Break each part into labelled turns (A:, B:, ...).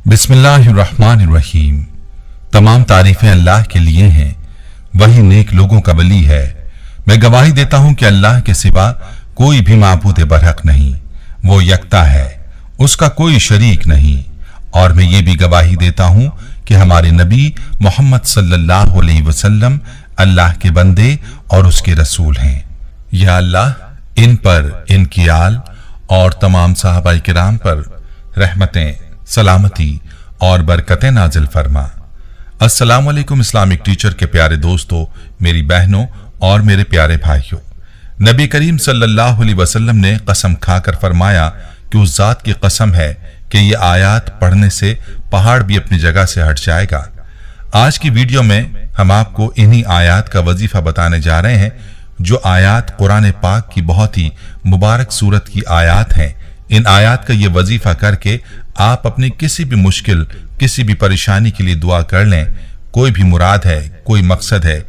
A: बिस्मिल्लाहिर्रहमानिर्रहीम। तमाम तारीफें अल्लाह के लिए हैं, वही नेक लोगों का वली है। मैं गवाही देता हूं कि अल्लाह के सिवा कोई भी माबूद बरहक नहीं, वो यकता है, उसका कोई शरीक नहीं। और मैं ये भी गवाही देता हूं कि हमारे नबी मोहम्मद सल्लल्लाहु अलैहि वसल्लम अल्लाह के बंदे और उसके रसूल हैं। या अल्लाह इन पर, इनकी आल और तमाम सहाबाए किराम पर रहमतें, सलामती और बरकतें नाजिल फरमा। अस्सलाम वालेकुम इस्लामिक टीचर के प्यारे दोस्तों, मेरी बहनों और मेरे प्यारे भाइयों, नबी करीम सल्लल्लाहु अलैहि वसल्लम ने कसम खाकर फरमाया कि उस जात की कसम है कि ये आयात पढ़ने से पहाड़ भी अपनी जगह से हट जाएगा। आज की वीडियो में हम आपको इन्हीं आयात का वजीफा बताने जा रहे हैं, जो आयात कुरान पाक की बहुत ही मुबारक सूरत की आयात हैं। इन आयात का ये वजीफा करके आप अपनी किसी भी मुश्किल, किसी भी परेशानी के लिए दुआ कर लें। कोई भी मुराद है, कोई मकसद है,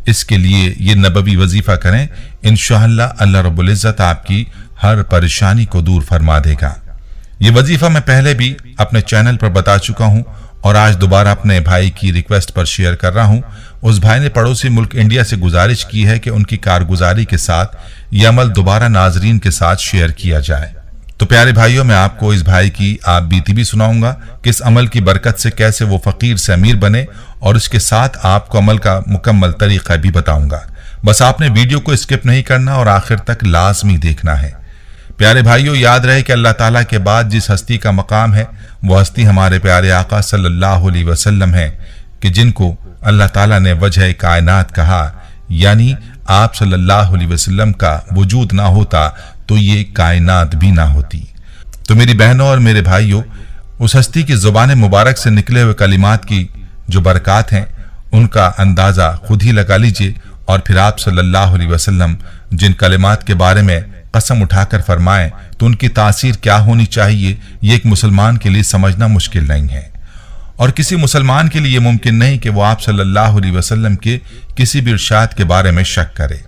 A: इसके लिए ये नबवी वजीफा करें, इंशाअल्लाह अल्लाह रब्बुल इज्जत आपकी हर परेशानी को दूर फरमा देगा। ये वजीफा मैं पहले भी अपने चैनल पर बता चुका हूं और आज दोबारा अपने भाई की रिक्वेस्ट पर शेयर कर रहा हूं। उस भाई ने पड़ोसी मुल्क इंडिया से गुजारिश की है कि उनकी कारगुजारी के साथ यह अमल दोबारा नाजरीन के साथ शेयर किया जाए। तो प्यारे भाइयों, मैं आपको इस भाई की आप बीती भी सुनाऊंगा कि इस अमल की बरकत से कैसे वो फकीर से अमीर बने, और इसके साथ आपको अमल का मुकम्मल तरीका भी बताऊंगा। बस आपने वीडियो को स्किप नहीं करना और आखिर तक लाजमी देखना है। प्यारे भाइयों, याद रहे कि अल्लाह ताला के बाद जिस हस्ती का मकाम है वो हस्ती हमारे प्यारे आका सल्लल्लाहु अलैहि वसल्लम है, कि जिनको अल्लाह ताला ने वजह कायनात कहा, यानी आप सल्लल्लाहु अलैहि वसल्लम का वजूद ना होता तो ये कायनात भी ना होती। तो मेरी बहनों और मेरे भाइयों, उस हस्ती की जुबान मुबारक से निकले हुए कलिमात की जो बरकत हैं उनका अंदाजा खुद ही लगा लीजिए, और फिर आप सल्लल्लाहु अलैहि वसल्लम जिन कलिमात के बारे में कसम उठाकर फरमाएं तो उनकी तासीर क्या होनी चाहिए, ये एक मुसलमान के लिए समझना मुश्किल नहीं है। और किसी मुसलमान के लिए मुमकिन नहीं कि वो आप सल्लल्लाहु अलैहि वसल्लम के किसी भी इरशाद के बारे में शक करे।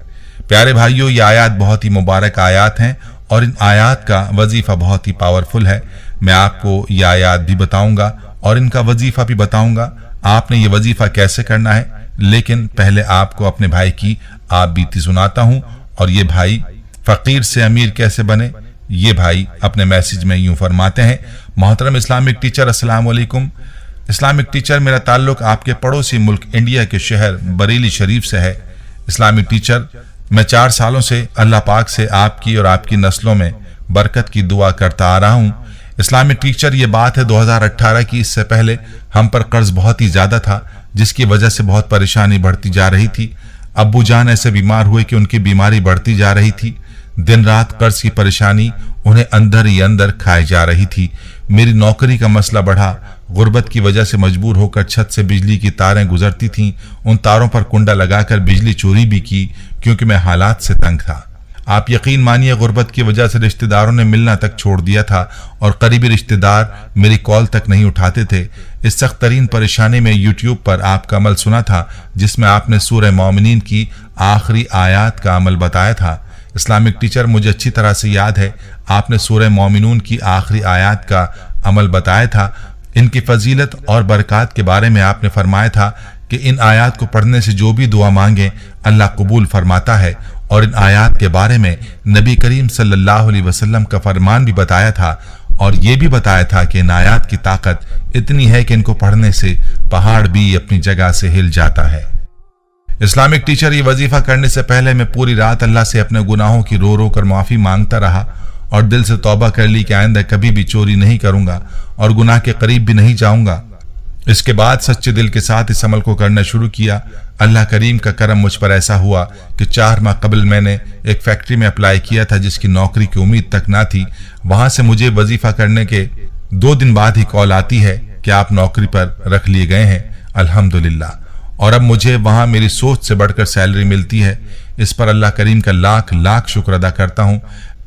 A: प्यारे भाइयों, ये आयात बहुत ही मुबारक आयात हैं और इन आयात का वजीफा बहुत ही पावरफुल है। मैं आपको ये आयात भी बताऊंगा और इनका वजीफा भी बताऊंगा, आपने ये वजीफा कैसे करना है। लेकिन पहले आपको अपने भाई की आप बीती सुनाता हूं, और ये भाई फकीर से अमीर कैसे बने। ये भाई अपने मैसेज में यूं फरमाते हैं, मोहतरम इस्लामिक टीचर, अस्सलाम वालेकुम। इस्लामिक टीचर, मेरा ताल्लुक आपके पड़ोसी मुल्क इंडिया के शहर बरेली शरीफ से है। इस्लामिक टीचर, मैं 4 सालों से अल्लाह पाक से आपकी और आपकी नस्लों में बरकत की दुआ करता आ रहा हूँ। इस्लामिक टीचर, ये बात है 2018 की। इससे पहले हम पर कर्ज बहुत ही ज्यादा था, जिसकी वजह से बहुत परेशानी बढ़ती जा रही थी। अब्बू जान ऐसे बीमार हुए कि उनकी बीमारी बढ़ती जा रही थी। दिन रात कर्ज की परेशानी उन्हें अंदर ही अंदर खाए जा रही थी। मेरी नौकरी का मसला बढ़ा, गुर्बत की वजह से मजबूर होकर छत से बिजली की तारें गुजरती थीं। उन तारों पर कुंडा लगाकर बिजली चोरी भी की, क्योंकि मैं हालात से तंग था। आप यकीन मानिए, गुर्बत की वजह से रिश्तेदारों ने मिलना तक छोड़ दिया था और करीबी रिश्तेदार मेरी कॉल तक नहीं उठाते थे। इस सख्त तरीन परेशानी में यूट्यूब पर आपका अमल सुना था, जिसमें आपने सूरह मोमिनीन की आखिरी आयात का अमल बताया था। इस्लामिक टीचर, मुझे अच्छी तरह से याद है आपने सूरह मोमिनून की आखिरी आयत का अमल बताया था। इनकी फजीलत और बरकत के बारे में आपने फरमाया था कि इन आयत को पढ़ने से जो भी दुआ मांगे अल्लाह कबूल फरमाता है। और इन आयत के बारे में नबी करीम सल्लल्लाहु अलैहि वसल्लम का फरमान भी बताया था, और ये भी बताया था कि इन आयत की ताकत इतनी है कि इनको पढ़ने से पहाड़ भी अपनी जगह से हिल जाता है। इस्लामिक टीचर, ये वजीफा करने से पहले मैं पूरी रात अल्लाह से अपने गुनाहों की रो रो कर माफी मांगता रहा और दिल से तौबा कर ली कि आइंदा कभी भी चोरी नहीं करूंगा और गुनाह के करीब भी नहीं जाऊंगा। इसके बाद सच्चे दिल के साथ इस अमल को करना शुरू किया। अल्लाह करीम का करम मुझ पर ऐसा हुआ कि 4 माह कबल मैंने एक फैक्ट्री में अप्लाई किया था, जिसकी नौकरी की उम्मीद तक ना थी। वहां से मुझे वजीफा करने के 2 दिन बाद ही कॉल आती है कि आप नौकरी पर रख लिए गए हैं, अल्हम्दुलिल्लाह। और अब मुझे वहां मेरी सोच से बढ़कर सैलरी मिलती है। इस पर अल्लाह करीम का लाख लाख शुक्र अदा करता हूं।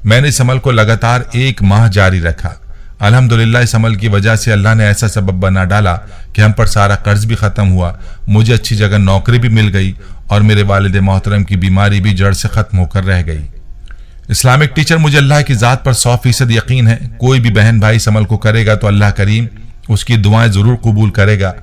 A: मैंने इस अमल को लगातार 1 माह जारी रखा। अल्हम्दुलिल्लाह, इस अमल की वजह से अल्लाह ने ऐसा सबब बना डाला कि हम पर सारा कर्ज भी खत्म हुआ, मुझे अच्छी जगह नौकरी भी मिल गई और मेरे वालिद मोहतरम की बीमारी भी जड़ से खत्म होकर रह गई। इस्लामिक टीचर, मुझे अल्लाह की ज़ात पर 100% यकीन है, कोई भी बहन भाई इस अमल को करेगा तो अल्लाह करीम उसकी दुआएं जरूर कबूल करेगा।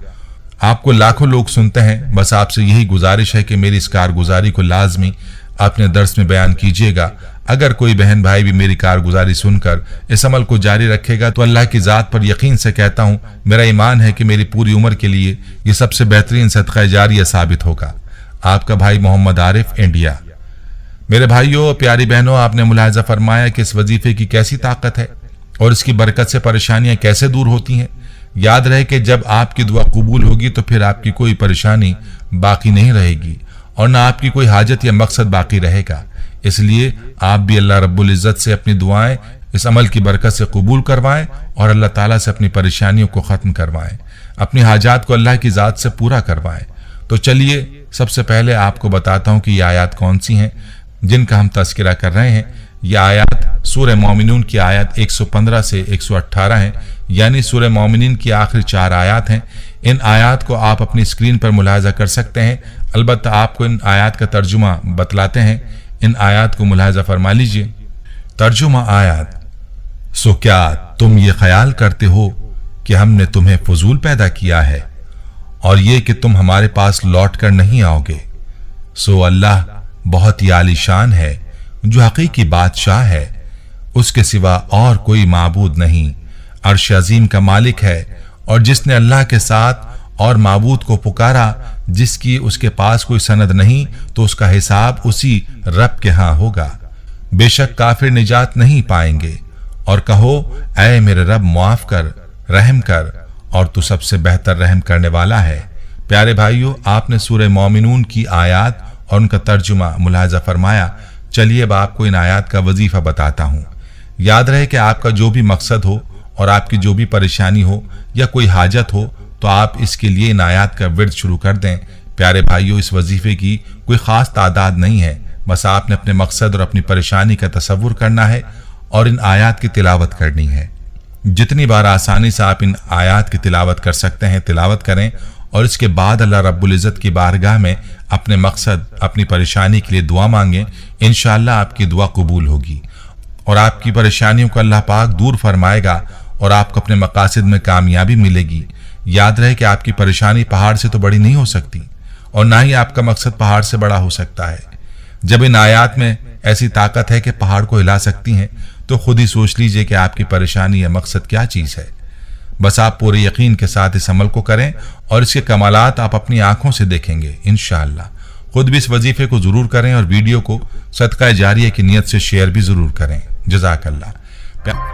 A: आपको लाखों लोग सुनते हैं, बस आपसे यही गुजारिश है कि मेरी इस कारगुजारी को लाजमी अपने दर्स में बयान कीजिएगा। अगर कोई बहन भाई भी मेरी कारगुजारी सुनकर इस अमल को जारी रखेगा तो अल्लाह की ज़ात पर यकीन से कहता हूँ, मेरा ईमान है कि मेरी पूरी उम्र के लिए ये सबसे बेहतरीन सदका जारिया साबित होगा। आपका भाई मोहम्मद आरिफ, इंडिया। मेरे भाइयों, प्यारी बहनों, आपने मुलाहिजा फरमाया कि इस वजीफे की कैसी ताकत है और इसकी बरकत से परेशानियां कैसे दूर होती हैं। याद रहे कि जब आपकी दुआ कबूल होगी तो फिर आपकी कोई परेशानी बाकी नहीं रहेगी और ना आपकी कोई हाजत या मकसद बाकी रहेगा। इसलिए आप भी अल्लाह रब्बुल इज़्ज़त से अपनी दुआएं इस अमल की बरकत से कबूल करवाएं और अल्लाह ताला से अपनी परेशानियों को ख़त्म करवाएं, अपनी हाजात को अल्लाह की ज़ात से पूरा करवाएं। तो चलिए सबसे पहले आपको बताता हूँ कि ये आयत कौन सी हैं जिनका हम तज़किरा कर रहे हैं। ये आयत सूरह मोमिनून की आयत 115 से 118 हैं, यानी सूरह मोमिनीन की आखिरी 4 आयत हैं। इन आयत को आप अपनी स्क्रीन पर मुलाहिजा कर सकते हैं। अलबत्ता आपको इन आयत का तर्जुमा बतलाते हैं। इन आयत को मुलाहिजा फरमा लीजिए। तर्जुमा आयत। सो क्या तुम ये ख्याल करते हो कि हमने तुम्हें फजूल पैदा किया है और ये कि तुम हमारे पास लौट कर नहीं आओगे? सो अल्लाह बहुत ही आलीशान है, जो हकीकी बादशाह है, उसके सिवा और कोई माबूद नहीं, अर्श अजीम का मालिक है। और जिसने अल्लाह के साथ और माबूद को पुकारा जिसकी उसके पास कोई सनद नहीं, तो उसका हिसाब उसी रब के हां होगा। बेशक काफिर निजात नहीं पाएंगे। और कहो, ऐ मेरे रब, मुआफ कर, रहम कर, और तू सबसे बेहतर रहम करने वाला है। प्यारे भाइयों, आपने सूरह मोमिनून की आयत और उनका तर्जुमा मुलाहिजा फरमाया। चलिए अब आपको इन आयत का वजीफा बताता हूँ। याद रहे कि आपका जो भी मकसद हो और आपकी जो भी परेशानी हो या कोई हाजत हो तो आप इसके लिए इन आयत का विर्द शुरू कर दें। प्यारे भाइयों, इस वजीफे की कोई ख़ास तादाद नहीं है, बस आपने अपने मकसद और अपनी परेशानी का तसव्वुर करना है और इन आयत की तिलावत करनी है। जितनी बार आसानी से आप इन आयत की तिलावत कर सकते हैं तिलावत करें और इसके बाद अल्लाह रब्बुल इज़्ज़त की बारगाह में अपने मकसद, अपनी परेशानी के लिए दुआ मांगें। इंशाअल्लाह आपकी दुआ कबूल होगी और आपकी परेशानियों को अल्लाह पाक दूर फरमाएगा और आपको अपने मकासद में कामयाबी मिलेगी। याद रहे कि आपकी परेशानी पहाड़ से तो बड़ी नहीं हो सकती और ना ही आपका मकसद पहाड़ से बड़ा हो सकता है। जब इन आयत में ऐसी ताकत है कि पहाड़ को हिला सकती हैं, तो खुद ही सोच लीजिए कि आपकी परेशानी या मकसद क्या चीज़ है। बस आप पूरे यकीन के साथ इस अमल को करें और इसके कमालात आप अपनी आंखों से देखेंगे इंशाअल्लाह। खुद भी इस वजीफे को जरूर करें और वीडियो को सदका जारिया की नीयत से शेयर भी जरूर करें। जज़ाकल्लाह।